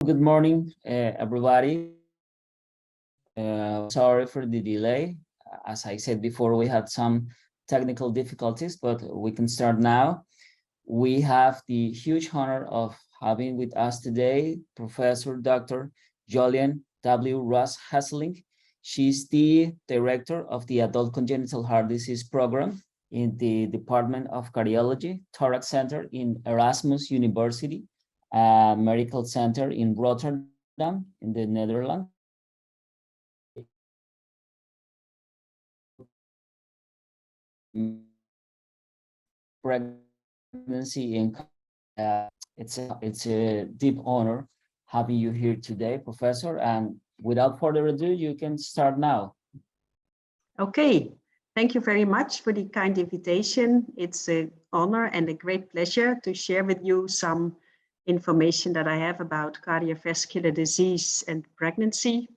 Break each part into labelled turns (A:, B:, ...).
A: Good morning, everybody. Sorry for the delay. As I said before, we had some technical difficulties, but we can start now. We have the huge honor of having with us today Professor Dr. Jolien W. Ross Hesselink. She's the director of the Adult Congenital Heart Disease Program in the Department of Cardiology, Thorax Center in Erasmus University Medical Center in Rotterdam, in the Netherlands. Pregnancy in it's a deep honor having you here today, Professor. And without further ado, you can start now.
B: Okay, thank you very much for the kind invitation. It's an honor and a great pleasure to share with you some information that I have about cardiovascular disease and pregnancy.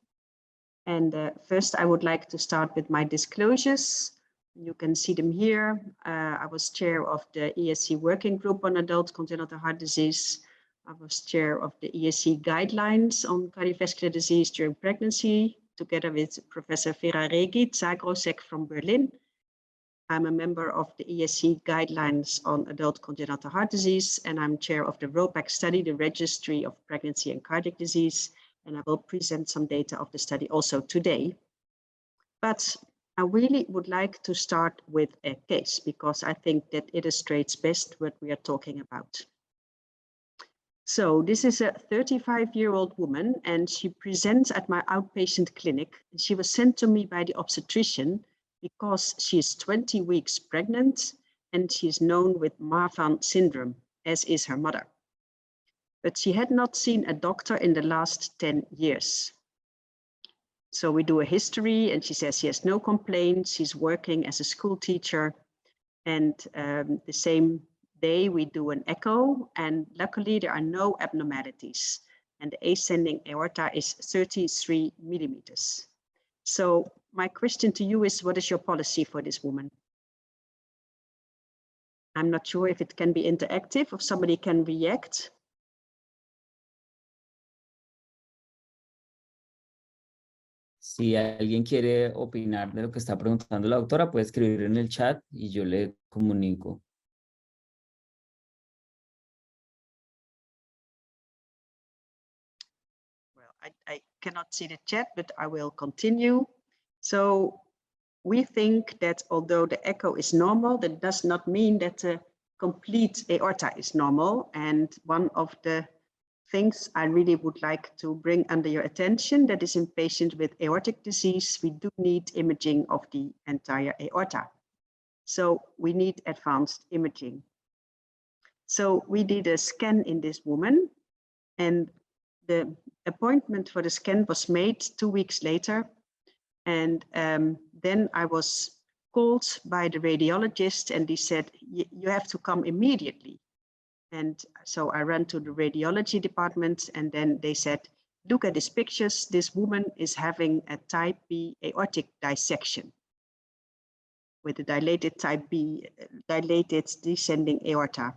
B: And first, I would like to start with my disclosures. You can see them here. I was chair of the ESC Working Group on Adult Congenital Heart Disease. I was chair of the ESC Guidelines on Cardiovascular Disease during pregnancy, together with Professor Vera Regit Zagrosek from Berlin. I'm a member of the ESC Guidelines on Adult Congenital Heart Disease, and I'm chair of the ROPAC study, the Registry of Pregnancy and Cardiac Disease, and I will present some data of the study also today. But I really would like to start with a case because I think that illustrates best what we are talking about. So this is a 35-year-old woman, and she presents at my outpatient clinic. She was sent to me by the obstetrician because she is 20 weeks pregnant and she is known with Marfan syndrome, as is her mother. But she had not seen a doctor in the last 10 years. So we do a history and she says she has no complaints. She's working as a school teacher. And the same day we do an echo, and luckily there are no abnormalities. And the ascending aorta is 33 millimeters. So my question to you is, what is your policy for this woman? I'm not sure if it can be interactive, if somebody can react.
A: Si alguien quiere opinar de lo que está preguntando la doctora, puede escribir en el chat y yo le comunico.
B: Well, I cannot see the chat, but I will continue. So we think that although the echo is normal, that does not mean that the complete aorta is normal. And one of the things I really would like to bring under your attention, that is in patients with aortic disease, we do need imaging of the entire aorta. So we need advanced imaging. So we did a scan in this woman, and the appointment for the scan was made 2 weeks later. And then I was called by the radiologist and he said, you have to come immediately. And so I ran to the radiology department and then they said, look at these pictures. This woman is having a type B aortic dissection with a dilated type B, dilated descending aorta.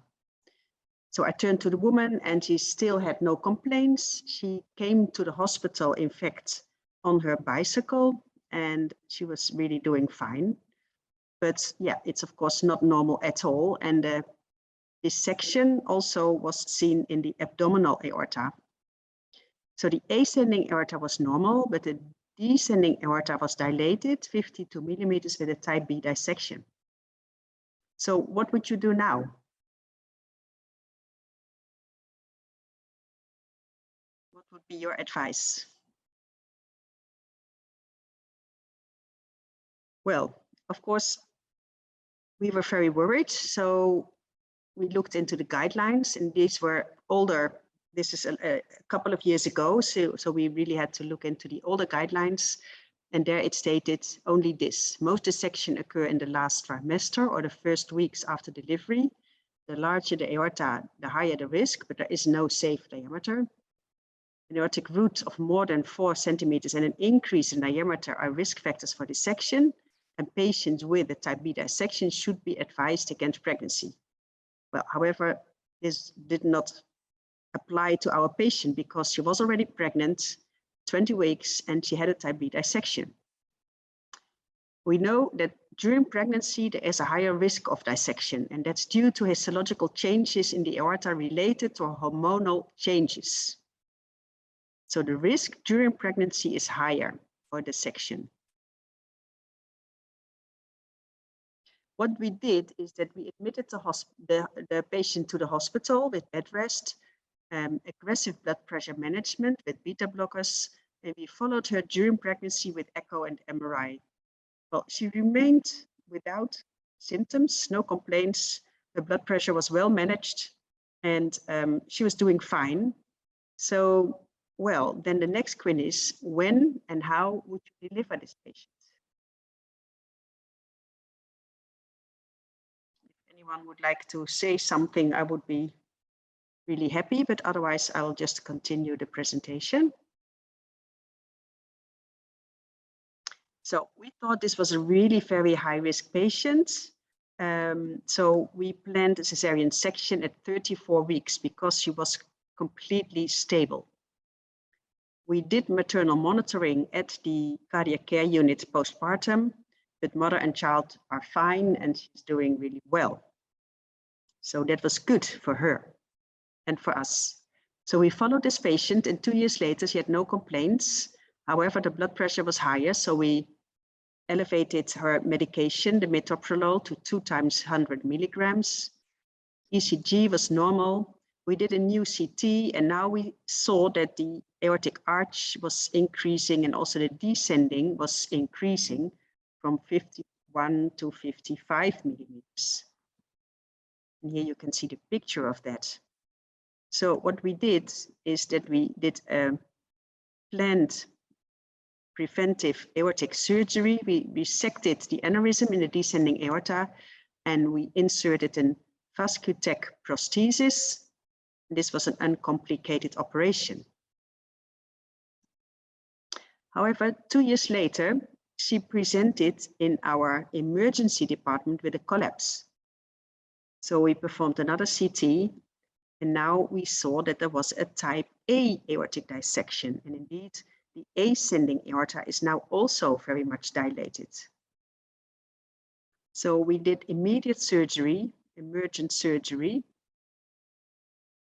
B: So I turned to the woman and she still had no complaints. She came to the hospital, in fact, on her bicycle, and she was really doing fine. But yeah, it's of course not normal at all. And this section also was seen in the abdominal aorta. So the ascending aorta was normal, but the descending aorta was dilated 52 millimeters with a type B dissection. So what would you do now? What would be your advice? Well, of course, we were very worried. So we looked into the guidelines, and these were older. This is a couple of years ago. So we really had to look into the older guidelines. And there it stated only this: most dissection occur in the last trimester or the first weeks after delivery. The larger the aorta, the higher the risk, but there is no safe diameter. An aortic root of more than 4 centimeters and an increase in diameter are risk factors for dissection, and patients with a type B dissection should be advised against pregnancy. Well, however, this did not apply to our patient because she was already pregnant, 20 weeks, and she had a type B dissection. We know that during pregnancy, there is a higher risk of dissection, and that's due to histological changes in the aorta related to hormonal changes. So the risk during pregnancy is higher for dissection. What we did is that we admitted the patient to the hospital with bed rest, aggressive blood pressure management with beta blockers, and we followed her during pregnancy with echo and MRI. Well, she remained without symptoms, no complaints. Her blood pressure was well managed, and she was doing fine. So, well, then the next question is, when and how would you deliver this patient? If anyone would like to say something, I would be really happy, but otherwise I'll just continue the presentation. So we thought this was a really very high-risk patient. So we planned a cesarean section at 34 weeks because she was completely stable. We did maternal monitoring at the cardiac care unit postpartum, but mother and child are fine and she's doing really well. So that was good for her and for us. So we followed this patient, and 2 years later, she had no complaints. However, the blood pressure was higher, so we elevated her medication, the metoprolol, to 2 times 100 milligrams. ECG was normal. We did a new CT, and now we saw that the aortic arch was increasing, and also the descending was increasing from 51 to 55 millimeters. And here you can see the picture of that. So what we did is that we did a planned preventive aortic surgery. We resected the aneurysm in the descending aorta, and we inserted a Facultad prosthesis. This was an uncomplicated operation. However, 2 years later, she presented in our emergency department with a collapse. So we performed another CT, and now we saw that there was a type A aortic dissection, and indeed, the ascending aorta is now also very much dilated. So we did immediate surgery, emergent surgery.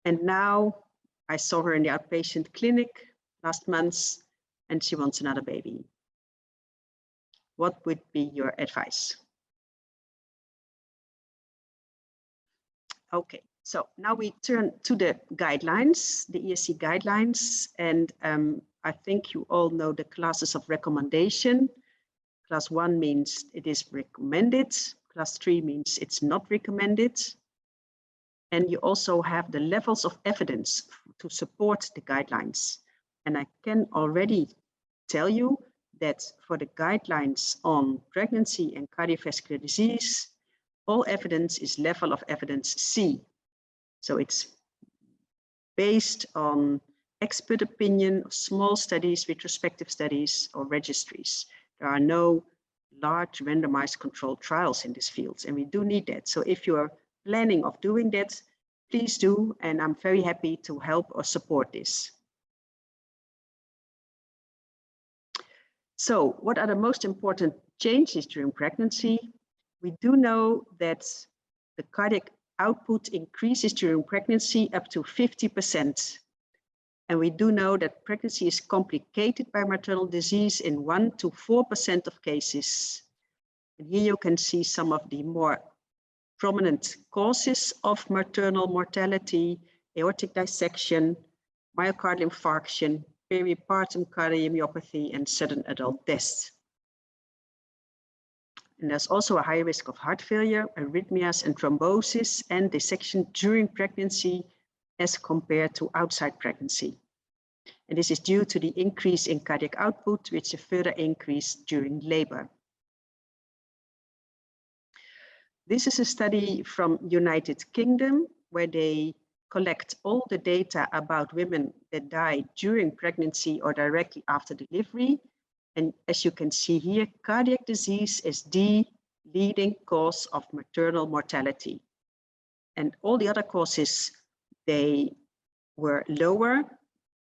B: And now I saw her in the outpatient clinic last month, and she wants another baby. What would be your advice? Okay, so now we turn to the guidelines, the ESC guidelines, and I think you all know the classes of recommendation. Class 1 means it is recommended. Class 3 means it's not recommended. And you also have the levels of evidence to support the guidelines. And I can already tell you that for the guidelines on pregnancy and cardiovascular disease, all evidence is level of evidence C. So it's based on expert opinion, small studies, retrospective studies, or registries. There are no large randomized controlled trials in this field, and we do need that. So if you are planning of doing that, please do, and I'm very happy to help or support this. So what are the most important changes during pregnancy? We do know that the cardiac output increases during pregnancy up to 50%. And we do know that pregnancy is complicated by maternal disease in 1 to 4% of cases. And here you can see some of the more prominent causes of maternal mortality: aortic dissection, myocardial infarction, peripartum cardiomyopathy, and sudden adult death. And there's also a high risk of heart failure, arrhythmias, and thrombosis and dissection during pregnancy as compared to outside pregnancy. And this is due to the increase in cardiac output, which is a further increase during labor. This is a study from United Kingdom, where they collect all the data about women that die during pregnancy or directly after delivery. And as you can see here, cardiac disease is the leading cause of maternal mortality. And all the other causes, they were lower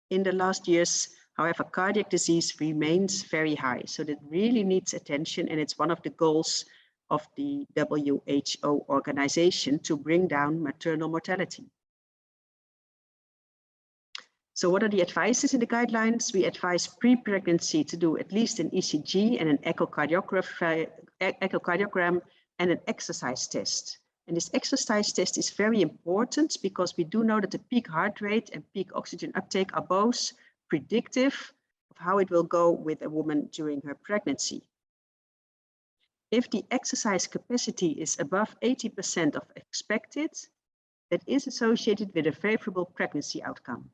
B: in the last years. However, cardiac disease remains very high. So that really needs attention, and it's one of the goals of the WHO organization to bring down maternal mortality. So what are the advices in the guidelines? We advise pre-pregnancy to do at least an ECG and an echocardiogram and an exercise test. And this exercise test is very important because we do know that the peak heart rate and peak oxygen uptake are both predictive of how it will go with a woman during her pregnancy. If the exercise capacity is above 80% of expected, that is associated with a favorable pregnancy outcome.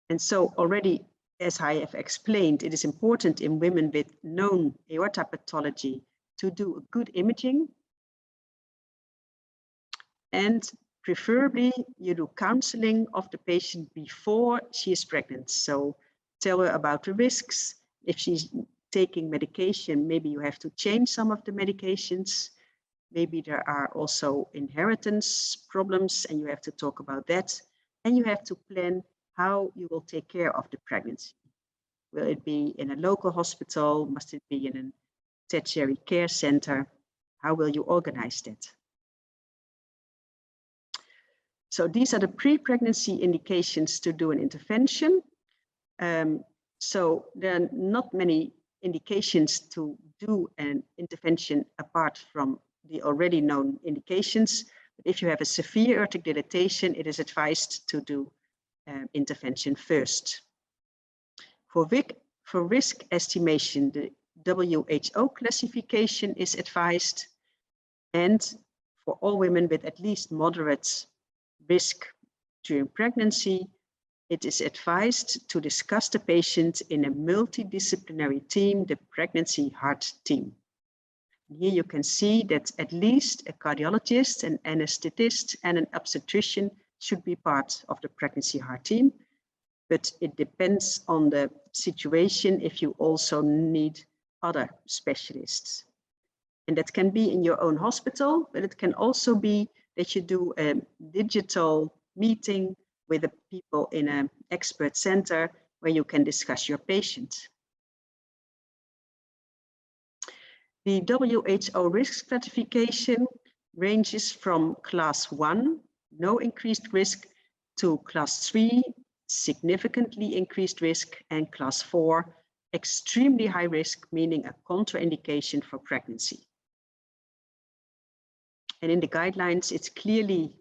B: And so already, as I have explained, it is important in women with known aorta pathology to do a good imaging. And preferably you do counseling of the patient before she is pregnant. So tell her about the risks. If she's taking medication, maybe you have to change some of the medications. Maybe there are also inheritance problems and you have to talk about that. And you have to plan how you will take care of the pregnancy. Will it be in a local hospital? Must it be in a tertiary care center? How will you organize that? So these are the pre-pregnancy indications to do an intervention. So there are not many indications to do an intervention apart from the already known indications. But if you have a severe aortic dilatation, it is advised to do intervention first. For risk estimation, the WHO classification is advised, and for all women with at least moderate risk during pregnancy, it is advised to discuss the patient in a multidisciplinary team, the pregnancy heart team. Here you can see that at least a cardiologist, an anesthetist, and an obstetrician should be part of the pregnancy heart team, but it depends on the situation if you also need other specialists. And that can be in your own hospital, but it can also be that you do a digital meeting with the people in an expert center where you can discuss your patient. The WHO risk stratification ranges from class 1, no increased risk, to class 3, significantly increased risk, and class 4, extremely high risk, meaning a contraindication for pregnancy. And in the guidelines, it's clearly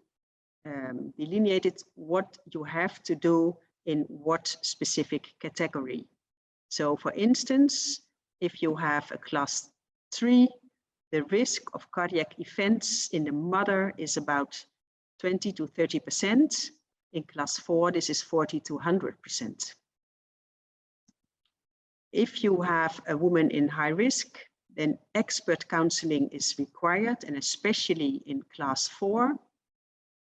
B: delineated what you have to do in what specific category. So for instance, if you have a class 3, the risk of cardiac events in the mother is about 20 to 30%. In class 4, this is 40 to 100%. If you have a woman in high risk, then expert counseling is required, and especially in class 4.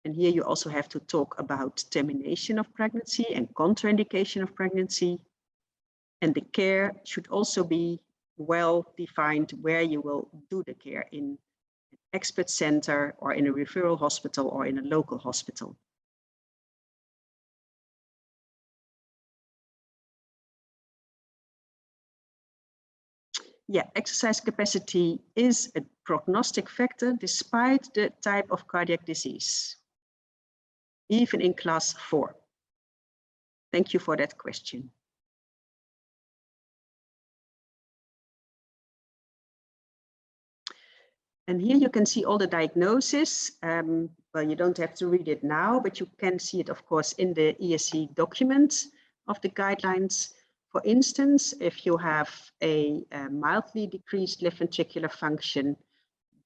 B: And here you also have to talk about termination of pregnancy and contraindication of pregnancy. And the care should also be well defined where you will do the care, in an expert center or in a referral hospital or in a local hospital. Yeah, exercise capacity is a prognostic factor despite the type of cardiac disease, even in class 4. Thank you for that question. And here you can see all the diagnosis. Well, you don't have to read it now, but you can see it, of course, in the ESC document of the guidelines. For instance, if you have a mildly decreased left ventricular function,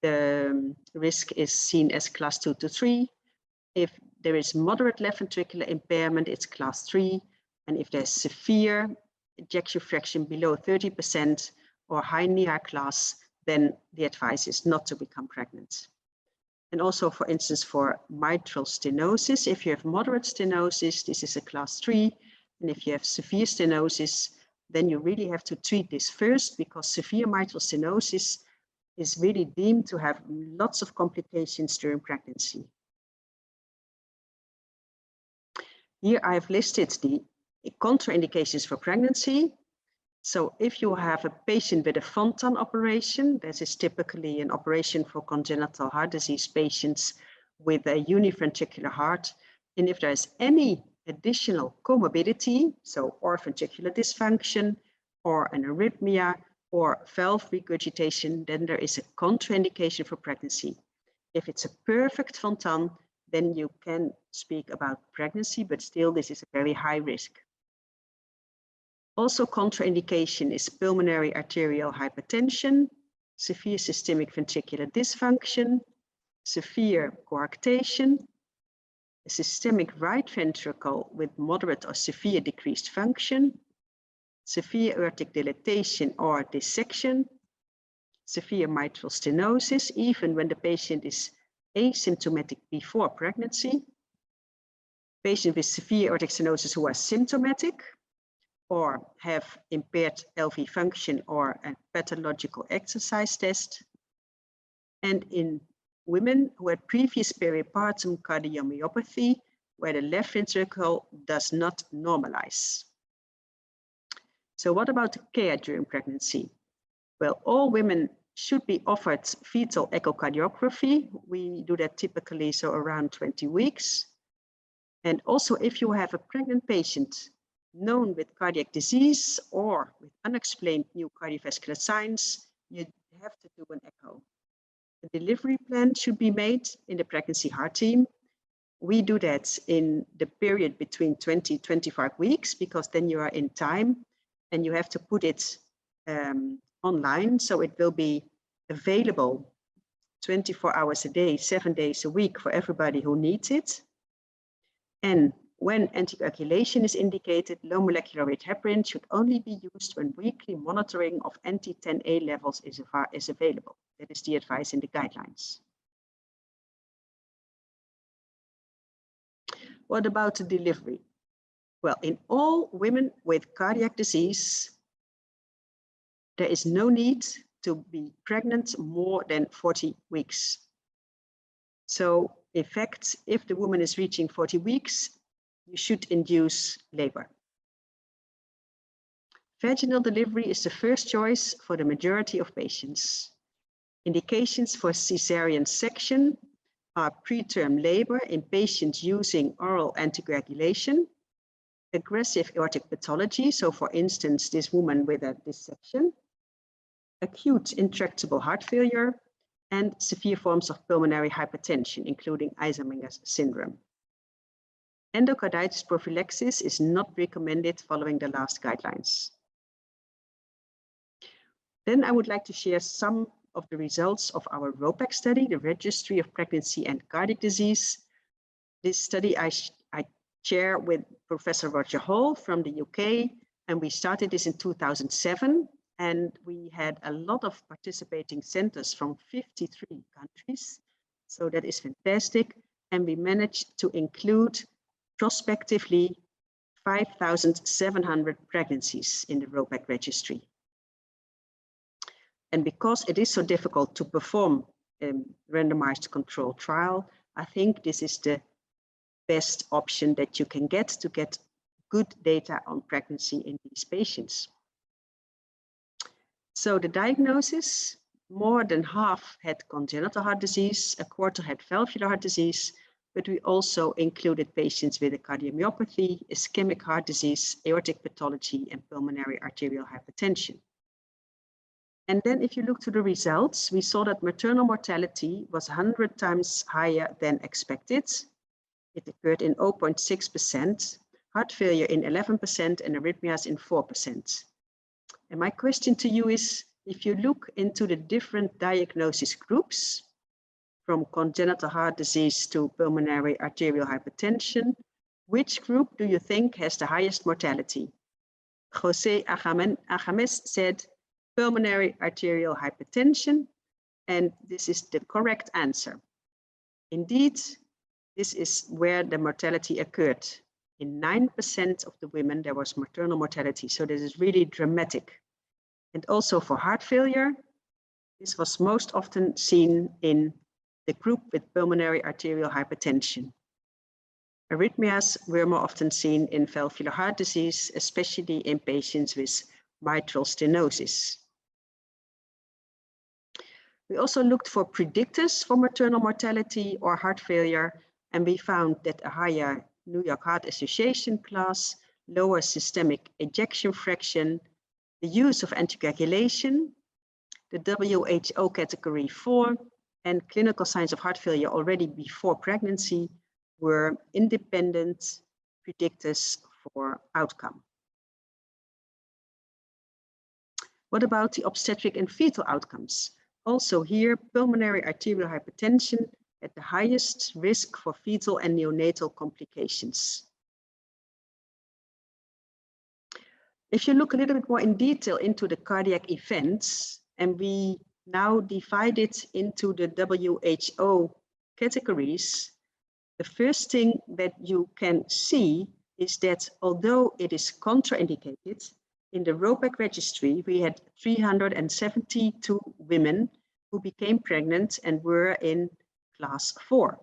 B: the risk is seen as class 2 to 3. If there is moderate left ventricular impairment, it's class 3. And if there's severe ejection fraction below 30% or high NIA class, then the advice is not to become pregnant. And also, for instance, for mitral stenosis, if you have moderate stenosis, this is a class 3. And if you have severe stenosis, then you really have to treat this first, because severe mitral stenosis is really deemed to have lots of complications during pregnancy. Here I've listed the contraindications for pregnancy. So if you have a patient with a Fontan operation, this is typically an operation for congenital heart disease patients with a univentricular heart. And if there's any additional comorbidity, so or ventricular dysfunction, or an arrhythmia, or valve regurgitation, then there is a contraindication for pregnancy. If it's a perfect Fontan, then you can speak about pregnancy, but still this is a very high risk. Also contraindication is pulmonary arterial hypertension, severe systemic ventricular dysfunction, severe coarctation, a systemic right ventricle with moderate or severe decreased function, severe aortic dilatation or dissection, severe mitral stenosis, even when the patient is asymptomatic before pregnancy, patients with severe aortic stenosis who are symptomatic, or have impaired LV function or a pathological exercise test, and in women who had previous peripartum cardiomyopathy, where the left ventricle does not normalize. So what about care during pregnancy? Well, all women should be offered fetal echocardiography. We do that typically so around 20 weeks. And also if you have a pregnant patient known with cardiac disease or with unexplained new cardiovascular signs, you have to do an echo. The delivery plan should be made in the pregnancy heart team. We do that in the period between 20 and 25 weeks, because then you are in time and you have to put it online. So it will be available 24 hours a day, 7 days a week for everybody who needs it. And when anticoagulation is indicated, low molecular weight heparin should only be used when weekly monitoring of anti-10A levels is available. That is the advice in the guidelines. What about the delivery? Well, in all women with cardiac disease, there is no need to be pregnant more than 40 weeks. So in fact, if the woman is reaching 40 weeks, you should induce labor. Vaginal delivery is the first choice for the majority of patients. Indications for cesarean section are preterm labor in patients using oral anticoagulation, aggressive aortic pathology, so for instance, this woman with a dissection, acute intractable heart failure, and severe forms of pulmonary hypertension, including Eisenmenger's syndrome. Endocarditis prophylaxis is not recommended following the last guidelines. Then I would like to share some of the results of our ROPAC study, the Registry of Pregnancy and Cardiac Disease. This study I chair with Professor Roger Hall from the UK, and we started this in 2007. And we had a lot of participating centers from 53 countries. So that is fantastic. And we managed to include prospectively 5,700 pregnancies in the ROPAC registry. And because it is so difficult to perform a randomized control trial, I think this is the best option that you can get to get good data on pregnancy in these patients. So the diagnosis, more than half had congenital heart disease, a quarter had valvular heart disease, but we also included patients with a cardiomyopathy, ischemic heart disease, aortic pathology, and pulmonary arterial hypertension. And then if you look to the results, we saw that maternal mortality was 100 times higher than expected. It occurred in 0.6%, heart failure in 11%, and arrhythmias in 4%. And my question to you is, if you look into the different diagnosis groups, from congenital heart disease to pulmonary arterial hypertension, which group do you think has the highest mortality? José Agames said pulmonary arterial hypertension, and this is the correct answer. Indeed, this is where the mortality occurred. In 9% of the women, there was maternal mortality. So this is really dramatic. And also for heart failure, this was most often seen in the group with pulmonary arterial hypertension. Arrhythmias were more often seen in valvular heart disease, especially in patients with mitral stenosis. We also looked for predictors for maternal mortality or heart failure, and we found that a higher New York Heart Association class, lower systemic ejection fraction, the use of anticoagulation, the WHO category 4, and clinical signs of heart failure already before pregnancy were independent predictors for outcome. What about the obstetric and fetal outcomes? Also here, pulmonary arterial hypertension at the highest risk for fetal and neonatal complications. If you look a little bit more in detail into the cardiac events, and we now divide it into the WHO categories, the first thing that you can see is that although it is contraindicated, in the ROPAC registry, we had 372 women who became pregnant and were in class 4.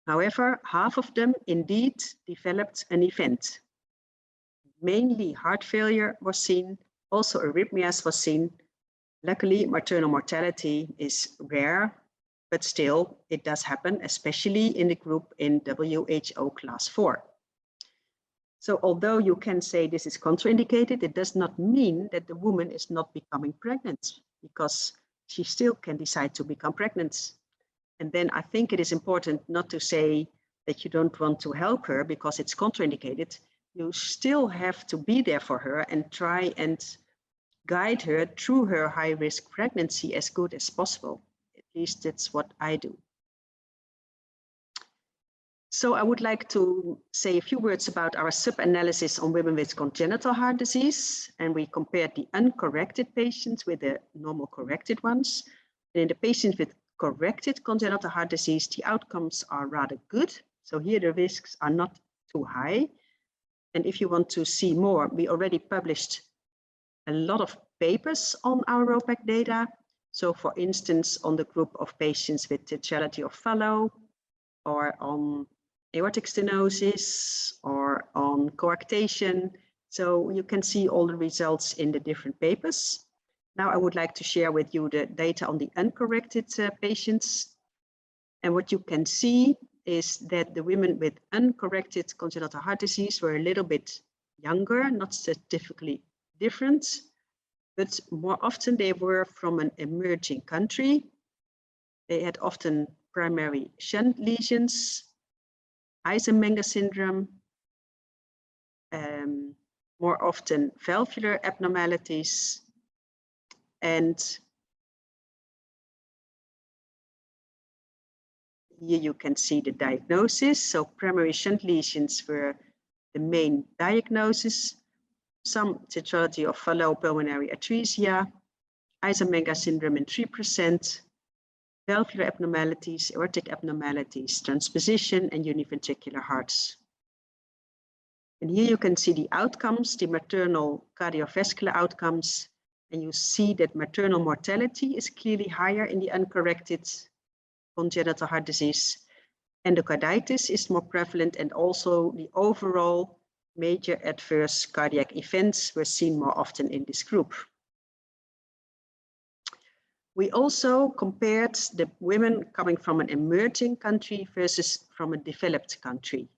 B: However, half of them indeed developed an event. Mainly heart failure was seen, also arrhythmias was seen. Luckily, maternal mortality is rare, but still it does happen, especially in the group in WHO class 4. So although you can say this is contraindicated, it does not mean that the woman is not becoming pregnant, because she still can decide to become pregnant. And then I think it is important not to say that you don't want to help her because it's contraindicated. You still have to be there for her and try and guide her through her high-risk pregnancy as good as possible. At least that's what I do. So I would like to say a few words about our sub-analysis on women with congenital heart disease. And we compared the uncorrected patients with the normal corrected ones. And in the patients with corrected congenital heart disease, the outcomes are rather good. So here the risks are not too high. And if you want to see more, we already published a lot of papers on our ROPAC data. So for instance, on the group of patients with tetralogy of Fallot, or on aortic stenosis, or on coarctation. So you can see all the results in the different papers. Now I would like to share with you the data on the uncorrected patients. And what you can see is that the women with uncorrected congenital heart disease were a little bit younger, not statistically different, but more often they were from an emerging country. They had often primary shunt lesions, Eisenmenger syndrome, more often valvular abnormalities, and here you can see the diagnosis. So primary shunt lesions were the main diagnosis. Some tetralogy of Fallot pulmonary atresia, Eisenmenger syndrome in 3%, valvular abnormalities, aortic abnormalities, transposition, and univentricular hearts. And here you can see the outcomes, the maternal cardiovascular outcomes, and you see that maternal mortality is clearly higher in the uncorrected congenital heart disease. Endocarditis is more prevalent, and also the overall major adverse cardiac events were seen more often in this group. We also compared the women coming from an emerging country versus from a developed country.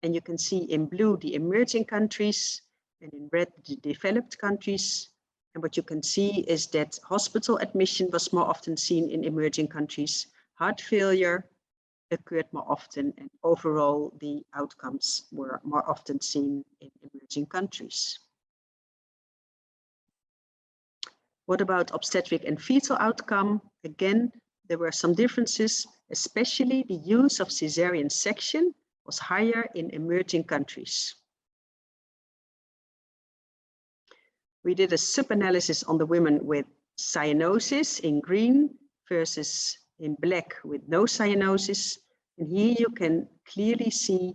B: And you can see in blue the emerging countries and in red the developed countries. And what you can see is that hospital admission was more often seen in emerging countries. Heart failure occurred more often, and overall the outcomes were more often seen in emerging countries. What about obstetric and fetal outcome? Again, there were some differences, especially the use of cesarean section was higher in emerging countries. We did a sub-analysis on the women with cyanosis in green versus in black with no cyanosis. And here you can clearly see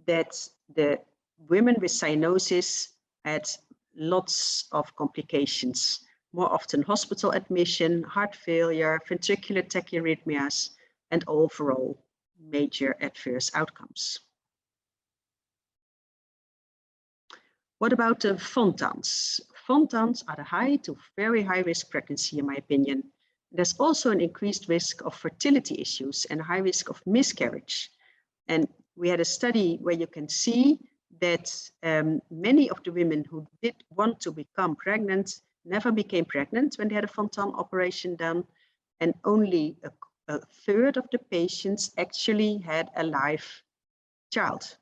B: that the women with cyanosis had lots of complications. More often hospital admission, heart failure, ventricular tachyarrhythmias, and overall major adverse outcomes. What about the fontans? Fontans are the high to very high risk pregnancy, in my opinion. There's also an increased risk of fertility issues and high risk of miscarriage. And we had a study where you can see that many of the women who did want to become pregnant never became pregnant when they had a fontan operation done, and only a third of the patients actually had a live child.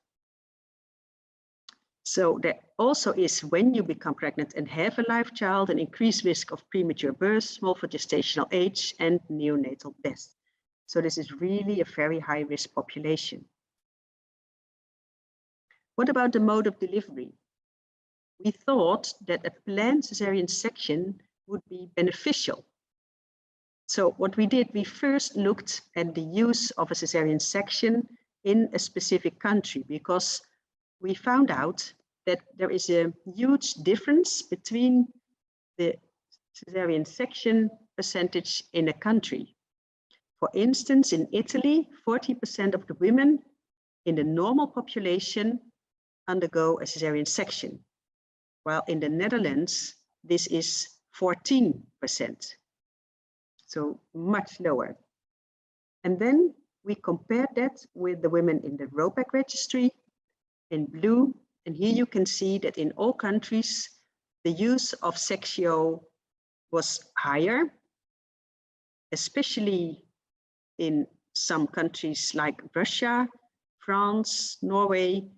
B: So there also is, when you become pregnant and have a live child, an increased risk of premature birth, small for gestational age, and neonatal death. So this is really a very high risk population. What about the mode of delivery? We thought that a planned cesarean section would be beneficial. So what we did, we first looked at the use of a cesarean section in a specific country, because we found out that there is a huge difference between the cesarean section percentage in a country. For instance, in Italy, 40% of the women in the normal population undergo a cesarean section, while in the Netherlands, this is 14%, so much lower. And then we compared that with the women in the ROPAC registry in blue, and here you can see that in all countries, the use of Sexio was higher, especially in some countries like Russia, France, Norway.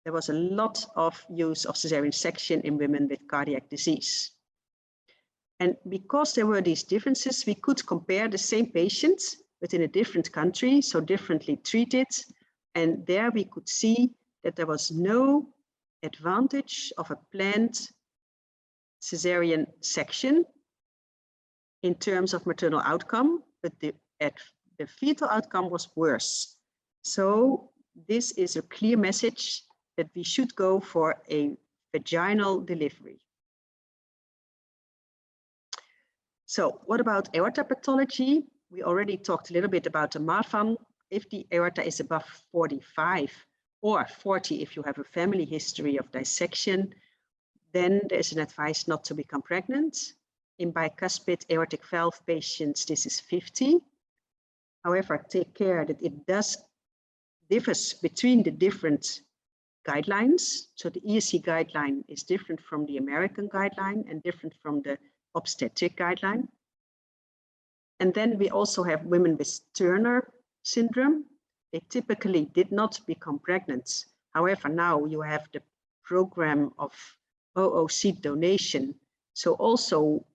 B: There was a lot of use of cesarean section in women with cardiac disease. And because there were these differences, we could compare the same patients within a different country, so differently treated. And there we could see that there was no advantage of a planned cesarean section in terms of maternal outcome, but the fetal outcome was worse. So this is a clear message that we should go for a vaginal delivery. So what about aorta pathology? We already talked a little bit about the Marfan. If the aorta is above 45 or 40, if you have a family history of dissection, then there's an advice not to become pregnant. In bicuspid aortic valve patients, this is 50. However, take care that it differs between the different guidelines. So the ESC guideline is different from the American guideline and different from the obstetric guideline. And then we also have women with Turner syndrome. They typically did not become pregnant. However, now you have the program of oocyte donation. So also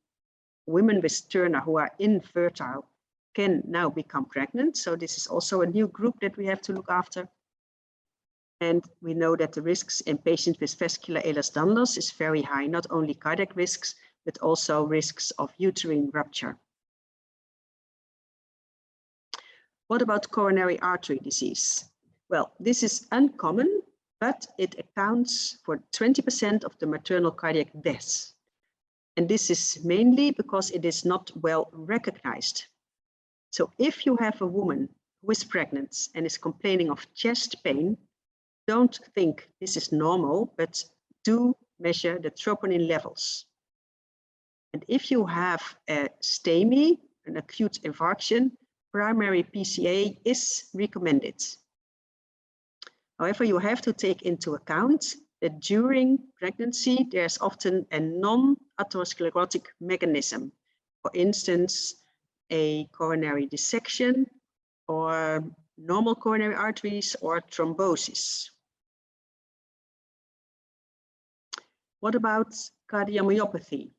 B: women with Turner who are infertile can now become pregnant. So this is also a new group that we have to look after. And we know that the risks in patients with vascular Ehlers-Danlos is very high, not only cardiac risks, but also risks of uterine rupture. What about coronary artery disease? Well, this is uncommon, but it accounts for 20% of the maternal cardiac deaths. And this is mainly because it is not well recognized. So if you have a woman who is pregnant and is complaining of chest pain, don't think this is normal, but do measure the troponin levels. And if you have a STEMI, an acute infarction, primary PCA is recommended. However, you have to take into account that during pregnancy, there's often a non-atherosclerotic mechanism. For instance, a coronary dissection or normal coronary arteries or thrombosis. What about cardiomyopathy?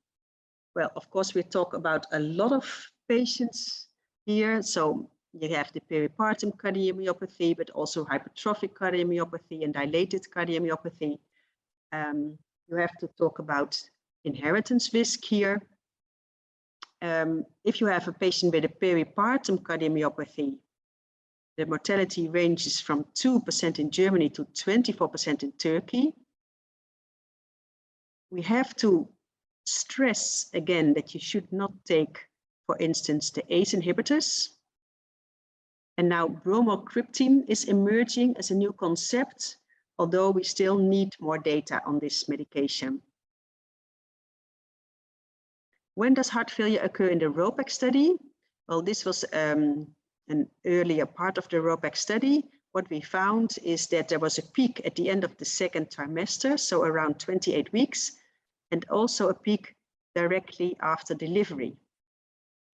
B: Well, of course, we talk about a lot of patients here. So you have the peripartum cardiomyopathy, but also hypertrophic cardiomyopathy and dilated cardiomyopathy. You have to talk about inheritance risk here. If you have a patient with a peripartum cardiomyopathy, the mortality ranges from 2% in Germany to 24% in Turkey. We have to stress again that you should not take, for instance, the ACE inhibitors. And now bromocriptine is emerging as a new concept, although we still need more data on this medication. When does heart failure occur in the ROPEC study? Well, this was an earlier part of the ROPEC study. What we found is that there was a peak at the end of the second trimester, so around 28 weeks, and also a peak directly after delivery.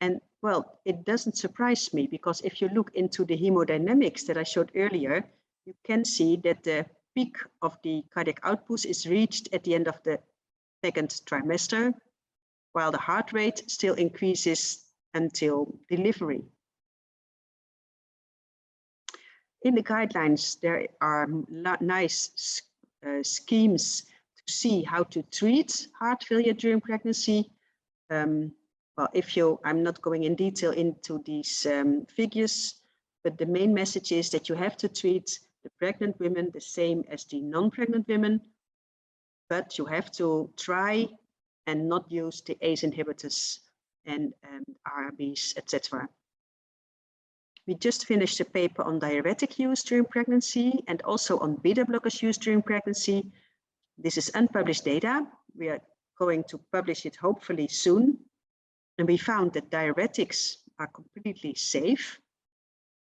B: And well, it doesn't surprise me, because if you look into the hemodynamics that I showed earlier, you can see that the peak of the cardiac output is reached at the end of the second trimester, while the heart rate still increases until delivery. In the guidelines, there are nice schemes to see how to treat heart failure during pregnancy. Well, I'm not going in detail into these figures, but the main message is that you have to treat the pregnant women the same as the non-pregnant women, but you have to try and not use the ACE inhibitors and ARBs, etc. We just finished a paper on diuretic use during pregnancy and also on beta blockers use during pregnancy. This is unpublished data. We are going to publish it hopefully soon. And we found that diuretics are completely safe.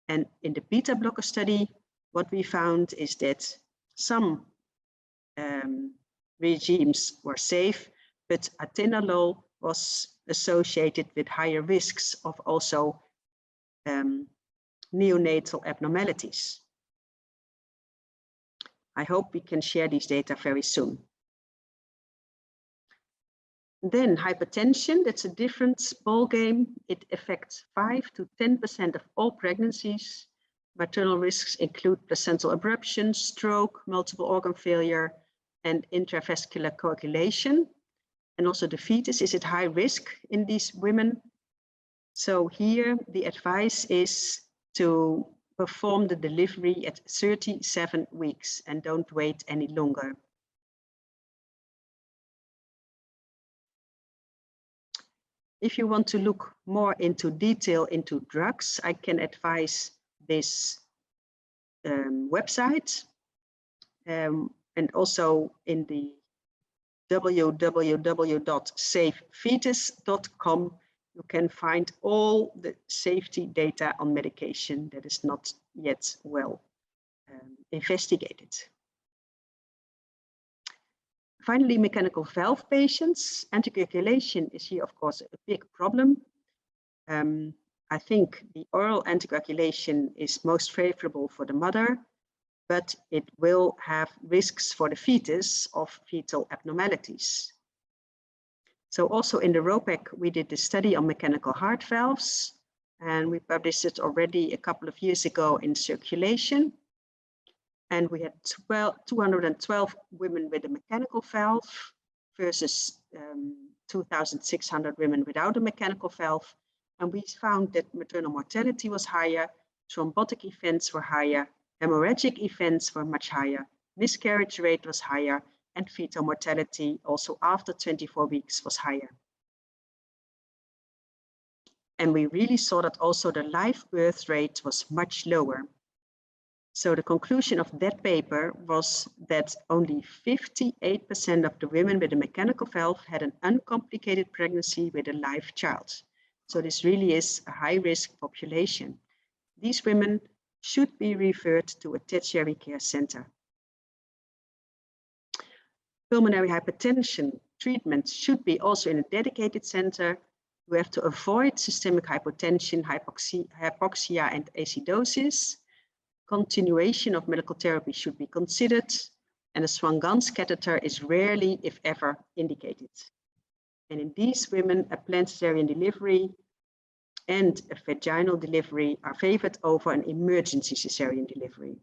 B: And in the beta blocker study, what we found is that some regimes were safe, but atenolol was associated with higher risks of also neonatal abnormalities. I hope we can share these data very soon. Then hypertension, that's a different ballgame. It affects 5 to 10% of all pregnancies. Maternal risks include placental abruption, stroke, multiple organ failure, and intravascular coagulation. And also the fetus is at high risk in these women. So here the advice is to perform the delivery at 37 weeks and don't wait any longer. If you want to look more into detail into drugs, I can advise this website and also in the www.safefetus.com. You can find all the safety data on medication that is not yet well investigated. Finally, mechanical valve patients. Anticoagulation is here, of course, a big problem. I think the oral anticoagulation is most favorable for the mother, but it will have risks for the fetus of fetal abnormalities. So also in the ROPEC, we did a study on mechanical heart valves, and we published it already a couple of years ago in Circulation. And we had 212 women with a mechanical valve versus 2,600 women without a mechanical valve. And we found that maternal mortality was higher, thrombotic events were higher, hemorrhagic events were much higher, miscarriage rate was higher, and fetal mortality also after 24 weeks was higher. And we really saw that also the live birth rate was much lower. So the conclusion of that paper was that only 58% of the women with a mechanical valve had an uncomplicated pregnancy with a live child. So this really is a high-risk population. These women should be referred to a tertiary care center. Pulmonary hypertension treatment should be also in a dedicated center. We have to avoid systemic hypotension, hypoxia, and acidosis. Continuation of medical therapy should be considered, and a Swan-Ganz catheter is rarely, if ever, indicated. And in these women, a planned cesarean delivery and a vaginal delivery are favored over an emergency cesarean delivery.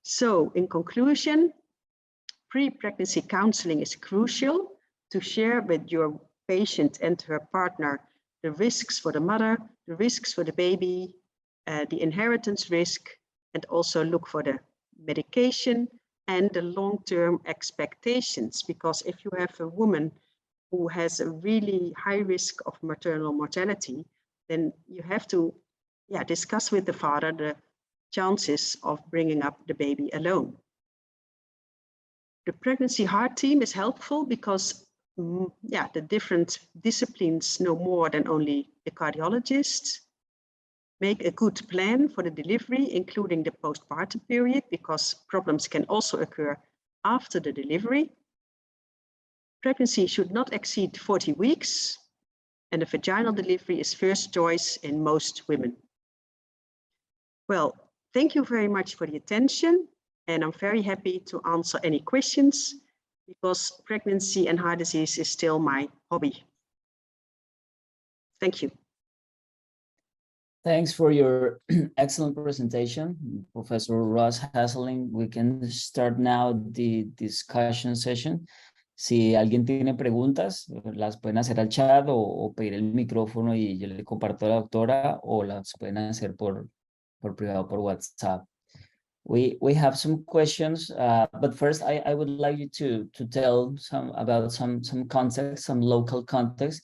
B: So, in conclusion, pre-pregnancy counseling is crucial to share with your patient and her partner the risks for the mother, the risks for the baby, the inheritance risk, and also look for the medication and the long-term expectations. Because if you have a woman who has a really high risk of maternal mortality, then you have to discuss with the father the chances of bringing up the baby alone. The pregnancy heart team is helpful because the different disciplines know more than only the cardiologists. Make a good plan for the delivery, including the postpartum period, because problems can also occur after the delivery. Pregnancy should not exceed 40 weeks, and a vaginal delivery is first choice in most women. Well, thank you very much for the attention, and I'm very happy to answer any questions because pregnancy and heart disease is still my hobby. Thank you.
A: Thanks for your excellent presentation, Professor Ross Hesselink. We can start now the discussion session. Si alguien tiene preguntas, las pueden hacer al chat o pedir el micrófono y yo le comparto a la doctora, o las pueden hacer por privado, por WhatsApp. We have some questions, but first I would like you to tell about some context, some local context.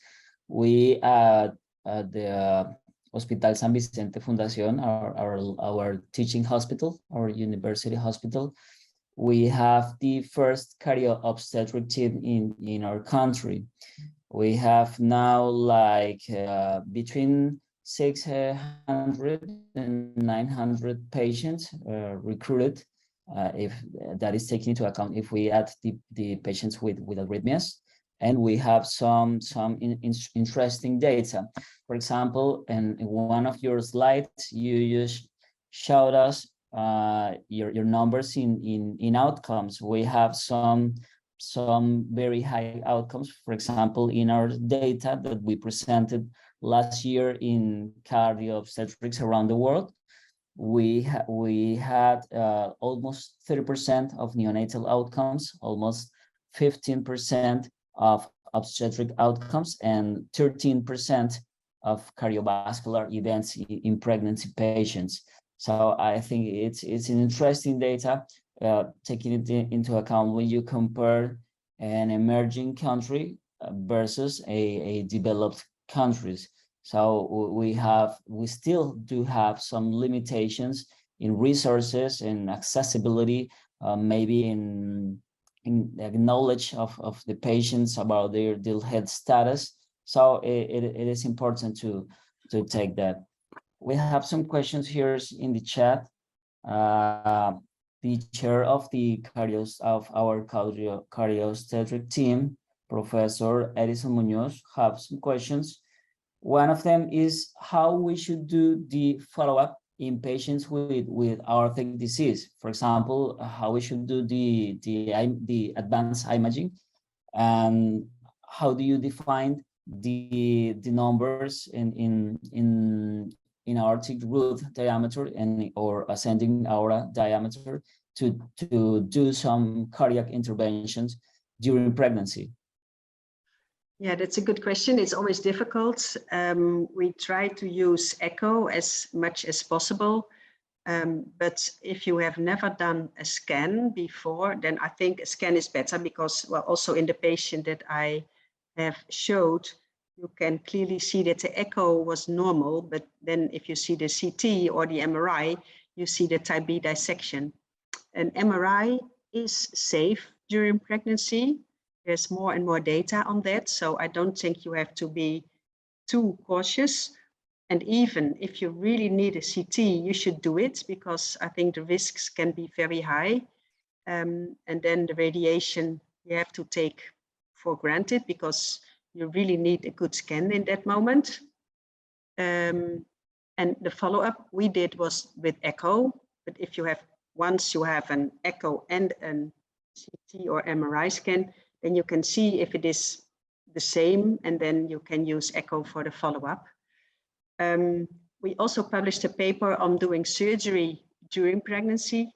A: We at the Hospital San Vicente Fundación, our teaching hospital, our university hospital, we have the first cardio-obstetric team in our country. We have now like between 600 and 900 patients recruited, if that is taken into account if we add the patients with arrhythmias. And we have some interesting data. For example, in one of your slides, you just showed us your numbers in outcomes. We have some very high outcomes. For example, in our data that we presented last year in cardio obstetrics around the world, we had almost 30% of neonatal outcomes, almost 15% of obstetric outcomes, and 13% of cardiovascular events in pregnancy patients. So I think it's an interesting data, taking it into account when you compare an emerging country versus a developed countries. So we still do have some limitations in resources and accessibility, maybe in the knowledge of the patients about their health status. So it is important to take that. We have some questions here in the chat. The chair of our cardio-obstetric team, Professor Edison Munoz, have some questions. One of them is how we should do the follow-up in patients with aortic disease. For example, how we should do the advanced imaging, and how do you define the numbers in aortic root diameter or ascending aorta diameter to do some cardiac interventions during pregnancy?
B: Yeah, that's a good question. It's always difficult. We try to use echo as much as possible. But if you have never done a scan before, then I think a scan is better because, well, also in the patient that I have showed, you can clearly see that the echo was normal, but then if you see the CT or the MRI, you see the type B dissection. An MRI is safe during pregnancy. There's more and more data on that, so I don't think you have to be too cautious. And even if you really need a CT, you should do it because I think the risks can be very high. And then the radiation you have to take for granted because you really need a good scan in that moment. And the follow-up we did was with echo, but if you have, once you have an echo and a CT or MRI scan, then you can see if it is the same, and then you can use echo for the follow-up. We also published a paper on doing surgery during pregnancy.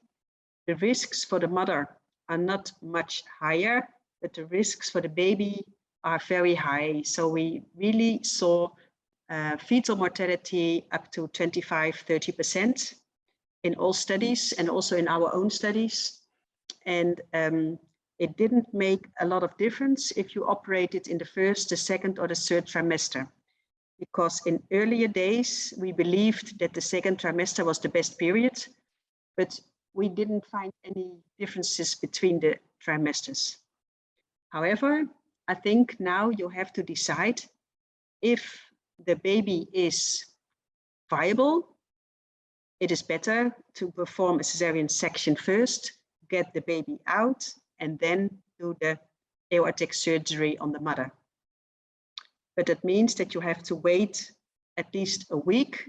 B: The risks for the mother are not much higher, but the risks for the baby are very high. So we really saw fetal mortality up to 25–30% in all studies and also in our own studies. And it didn't make a lot of difference if you operated in the first, the second, or the third trimester. because in earlier days, we believed that the second trimester was the best period, but we didn't find any differences between the trimesters. However, I think now you have to decide if the baby is viable. It is better to perform a cesarean section first, get the baby out, and then do the aortic surgery on the mother. But that means that you have to wait at least a week,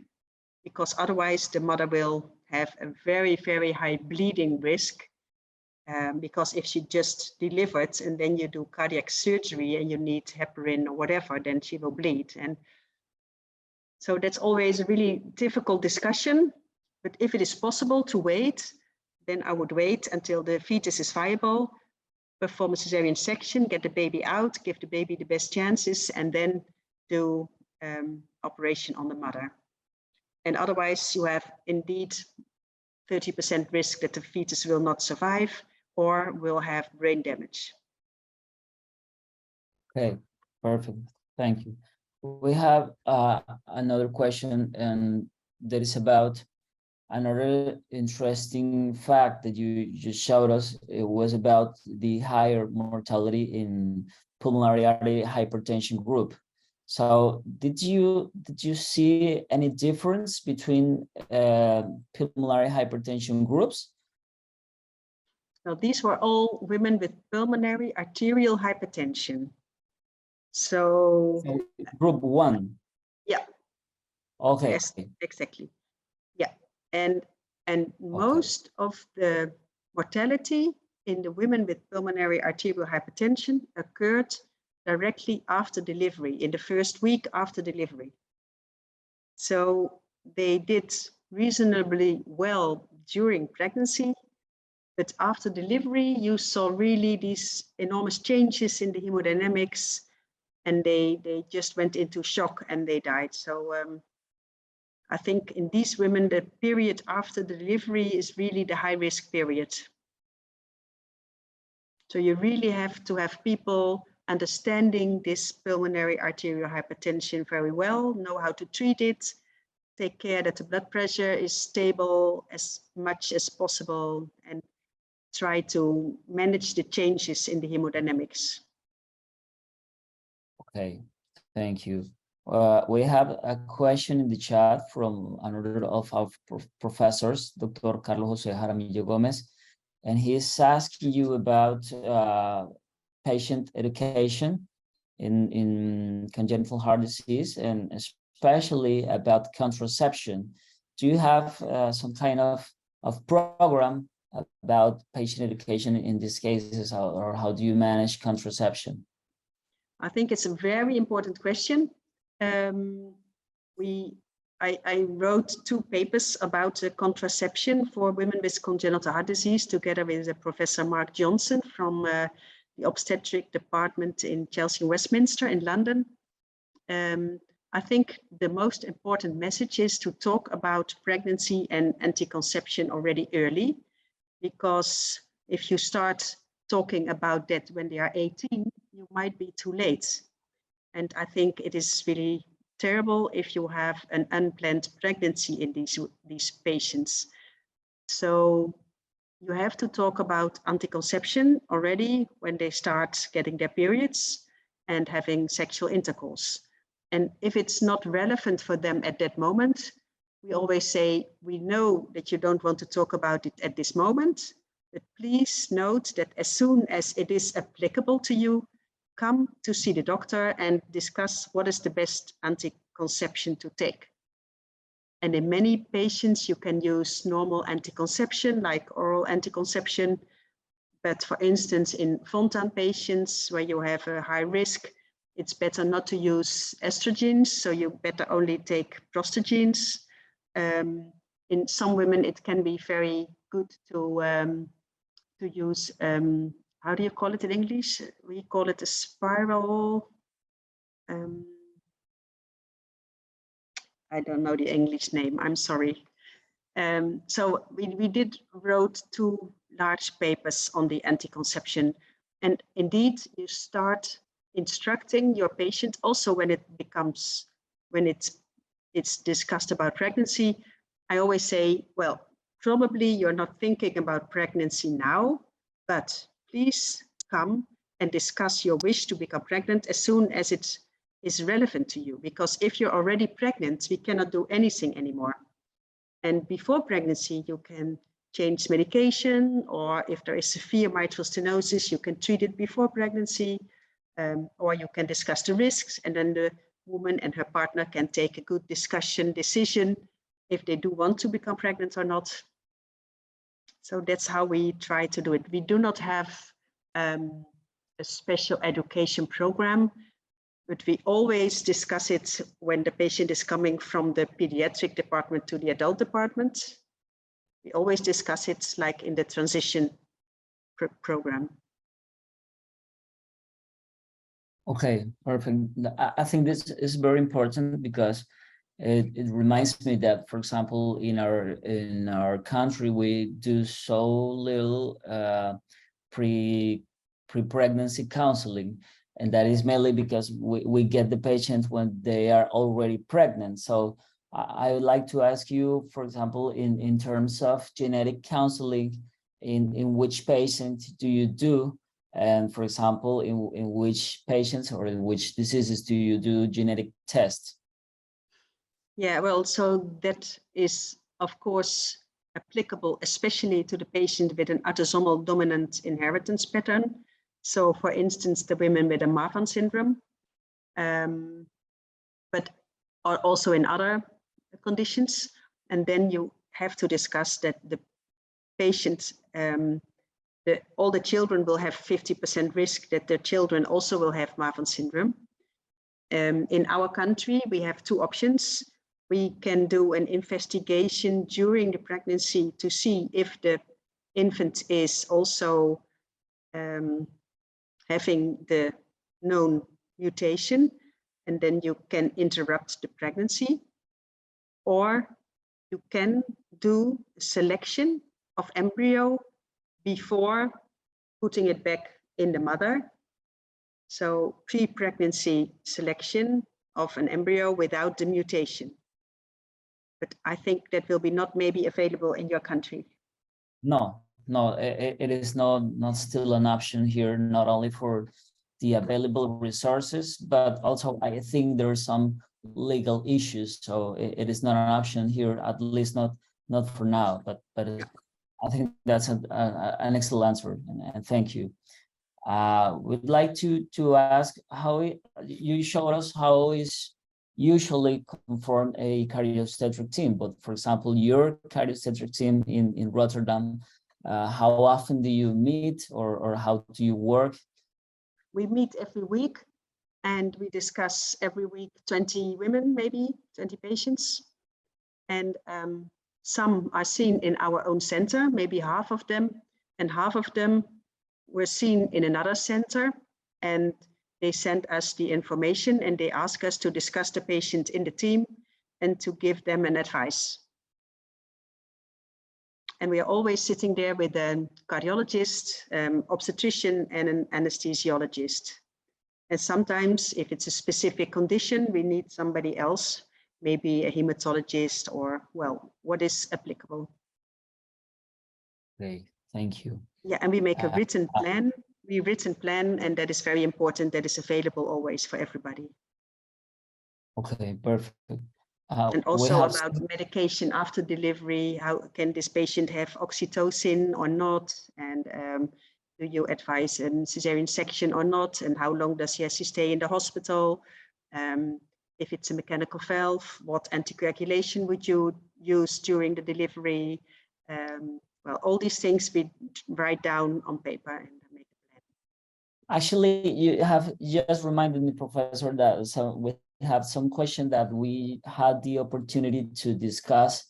B: because otherwise the mother will have a very, very high bleeding risk. Because if she just delivered and then you do cardiac surgery and you need heparin or whatever, then she will bleed. And so that's always a really difficult discussion. But if it is possible to wait, then I would wait until the fetus is viable, perform a cesarean section, get the baby out, give the baby the best chances, and then do operation on the mother. And otherwise you have indeed 30% risk that the fetus will not survive or will have brain damage.
A: Okay, perfect. Thank you. We have another question, and that is about another interesting fact that you just showed us. It was about the higher mortality in pulmonary artery hypertension group. So did you see any difference between pulmonary hypertension groups?
B: Now, these were all women with pulmonary arterial hypertension. So
A: group 1.
B: Yeah.
A: Okay.
B: Yes, exactly. Yeah. And most of the mortality in the women with pulmonary arterial hypertension occurred directly after delivery, in the first week after delivery. So they did reasonably well during pregnancy, but after delivery, you saw really these enormous changes in the hemodynamics, and they just went into shock and they died. So I think in these women, the period after the delivery is really the high risk period. So you really have to have people understanding this pulmonary arterial hypertension very well, know how to treat it, take care that the blood pressure is stable as much as possible, and try to manage the changes in the hemodynamics.
A: Okay, thank you. We have a question in the chat from another of our professors, Dr. Carlos José Jaramillo Gomez, and he is asking you about patient education in congenital heart disease, and especially about contraception. Do you have some kind of program about patient education in these cases, or how do you manage contraception?
B: I think it's a very important question. I wrote 2 papers about contraception for women with congenital heart disease together with Professor Mark Johnson from the obstetric department in Chelsea Westminster in London. I think the most important message is to talk about pregnancy and anti-conception already early, because if you start talking about that when they are 18, you might be too late. And I think it is really terrible if you have an unplanned pregnancy in these patients. So you have to talk about anti-conception already when they start getting their periods and having sexual intercourse. And if it's not relevant for them at that moment, we always say, we know that you don't want to talk about it at this moment, but please note that as soon as it is applicable to you, come to see the doctor and discuss what is the best anti-conception to take. And in many patients, you can use normal anti-conception like oral anti-conception. But for instance, in Fontan patients where you have a high risk, it's better not to use estrogens. So you better only take prostagens. In some women, it can be very good to use, how do you call it in English? We call it a spiral. I don't know the English name, I'm sorry. So we wrote 2 large papers on the anti-conception. And indeed, you start instructing your patient also when it becomes when it's discussed about pregnancy, I always say, well, probably you're not thinking about pregnancy now, but please come and discuss your wish to become pregnant as soon as it is relevant to you. Because if you're already pregnant, we cannot do anything anymore. And before pregnancy, you can change medication, or if there is severe mitral stenosis, you can treat it before pregnancy, or you can discuss the risks, and then the woman and her partner can take a good decision if they do want to become pregnant or not. So that's how we try to do it. We do not have a special education program, but we always discuss it when the patient is coming from the pediatric department to the adult department. We always discuss it like in the transition program.
A: Okay, perfect. I think this is very important because it reminds me that, for example, in our country, we do so little pre-pregnancy counseling, and that is mainly because we get the patient when they are already pregnant. So I would like to ask you, for example, in terms of genetic counseling, in which patient do you do? And for example, in which patients or in which diseases do you do genetic tests?
B: Yeah, well, so that is, of course, applicable, especially to the patient with an autosomal dominant inheritance pattern. So, for instance, the women with a Marfan syndrome, but are also in other conditions. And then you have to discuss that the patient, all the children will have 50% risk that their children also will have Marfan syndrome. In our country, we have two options. We can do an investigation during the pregnancy to see if the infant is also having the known mutation, and then you can interrupt the pregnancy. Or you can do selection of embryo before putting it back in the mother. So pre-pregnancy selection of an embryo without the mutation. But I think that will be not maybe available in your country.
A: No, it is not still an option here, not only for the available resources, but also I think there are some legal issues. So it is not an option here, at least not for now. But I think that's an excellent answer, and thank you. We'd like to ask how you showed us how is usually conformed a cardiobstetric team, but for example, your cardiobstetric team in Rotterdam, how often do you meet or how do you work?
B: We meet every week and we discuss every week 20 women, maybe 20 patients. And some are seen in our own center, maybe half of them, and half of them were seen in another center, and they send us the information and they ask us to discuss the patient in the team and to give them an advice. And we are always sitting there with a cardiologist, obstetrician, and an anesthesiologist. And sometimes if it's a specific condition, we need somebody else, maybe a hematologist or, well, what is applicable.
A: Okay, thank you.
B: Yeah, and we make a written plan. And that is very important. That is available always for everybody.
A: Okay, perfect.
B: And also about medication after delivery. How can this patient have oxytocin or not? And do you advise a cesarean section or not? And how long does he have to stay in the hospital? If it's a mechanical valve, what anticoagulation would you use during the delivery? Well, all these things we write down on paper and make a plan.
A: Actually, you have just reminded me, Professor, that we have some question that we had the opportunity to discuss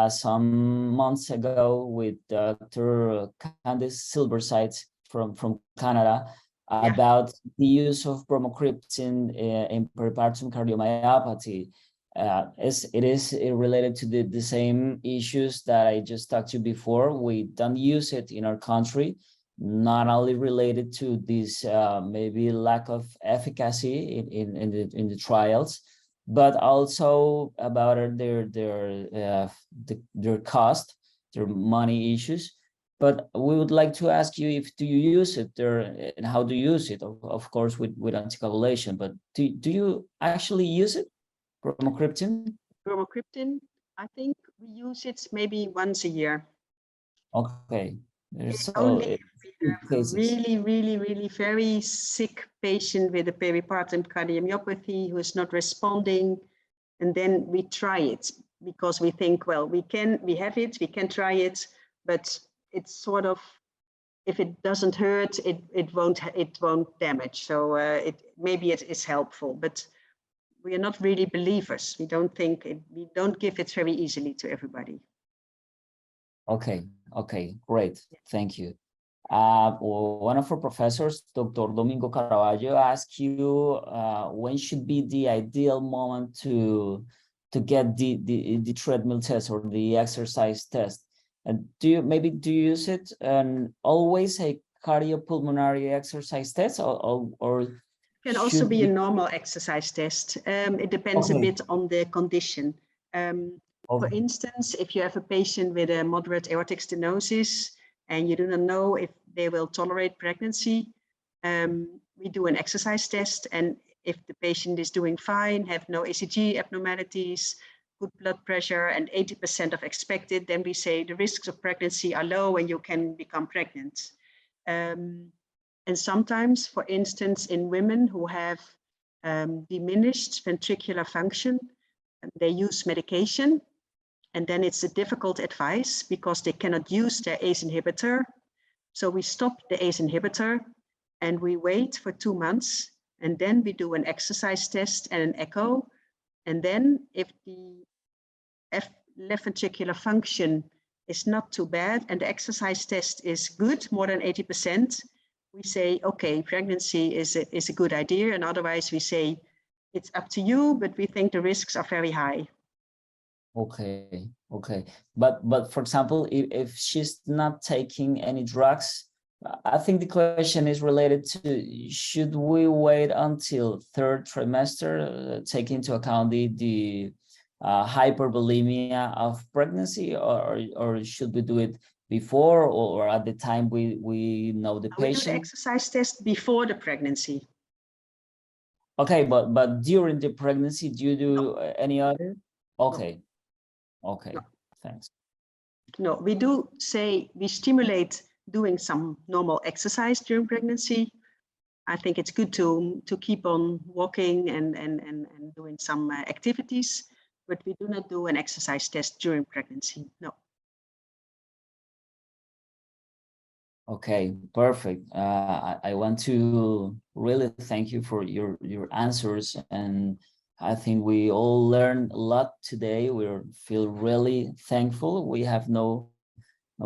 A: some months ago with Dr. Candice Silverside from Canada about the use of bromocriptine in peripartum cardiomyopathy. It is related to the same issues that I just talked to before. We don't use it in our country, not only related to this maybe lack of efficacy in the trials, but also about their cost, their money issues. But we would like to ask you, if do you use it there, and how do you use it? Of course, with anticoagulation, but do you actually use it, bromocriptine?
B: Bromocriptine, I think we use it maybe once a year.
A: Okay,
B: Only
A: so
B: if we have a really very sick patient with a peripartum cardiomyopathy who is not responding, and then we try it because we think, well, we have it, we can try it, but it's sort of, if it doesn't hurt, it won't damage. So maybe it is helpful, but we are not really believers. We don't give it very easily to everybody.
A: Okay, great, thank you. One of our professors, Dr. Domingo Caravaggio, asked you when should be the ideal moment to get the treadmill test or the exercise test. And do you use it and always a cardiopulmonary exercise test, or
B: can also be a normal exercise test. It depends a bit on the condition. For instance, if you have a patient with a moderate aortic stenosis and you do not know if they will tolerate pregnancy, we do an exercise test. And if the patient is doing fine, have no ECG abnormalities, good blood pressure, and 80% of expected, then we say the risks of pregnancy are low and you can become pregnant. And sometimes, for instance, in women who have diminished ventricular function, they use medication, and then it's a difficult advice because they cannot use their ACE inhibitor. So we stop the ACE inhibitor and we wait for 2 months, and then we do an exercise test and an echo. And then if the left ventricular function is not too bad and the exercise test is good, more than 80%, we say, okay, pregnancy is a good idea. And otherwise we say, it's up to you, but we think the risks are very high.
A: Okay. But for example, if she's not taking any drugs, I think the question is related to, should we wait until 3rd trimester, take into account the hypervolemia of pregnancy, or should we do it before or at the time we know the patient?
B: We do the exercise test before the pregnancy.
A: Okay, but during the pregnancy, do you do any other? Okay. Okay, no. Thanks.
B: No, we do say we stimulate doing some normal exercise during pregnancy. I think it's good to keep on walking and doing some activities, but we do not do an exercise test during pregnancy, no.
A: Okay, perfect. I want to really thank you for your answers, and I think we all learned a lot today. We feel really thankful. We have no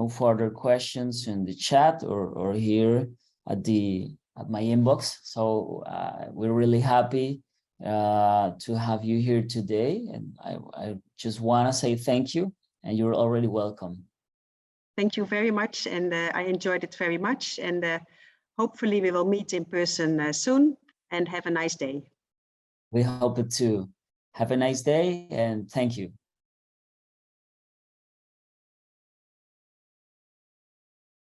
A: further questions in the chat or here at my inbox. So we're really happy to have you here today, and I just want to say thank you, and you're already welcome.
B: Thank you very much, and I enjoyed it very much, and hopefully we will meet in person soon, and have a nice day.
A: We hope it too. Have a nice day, and thank you.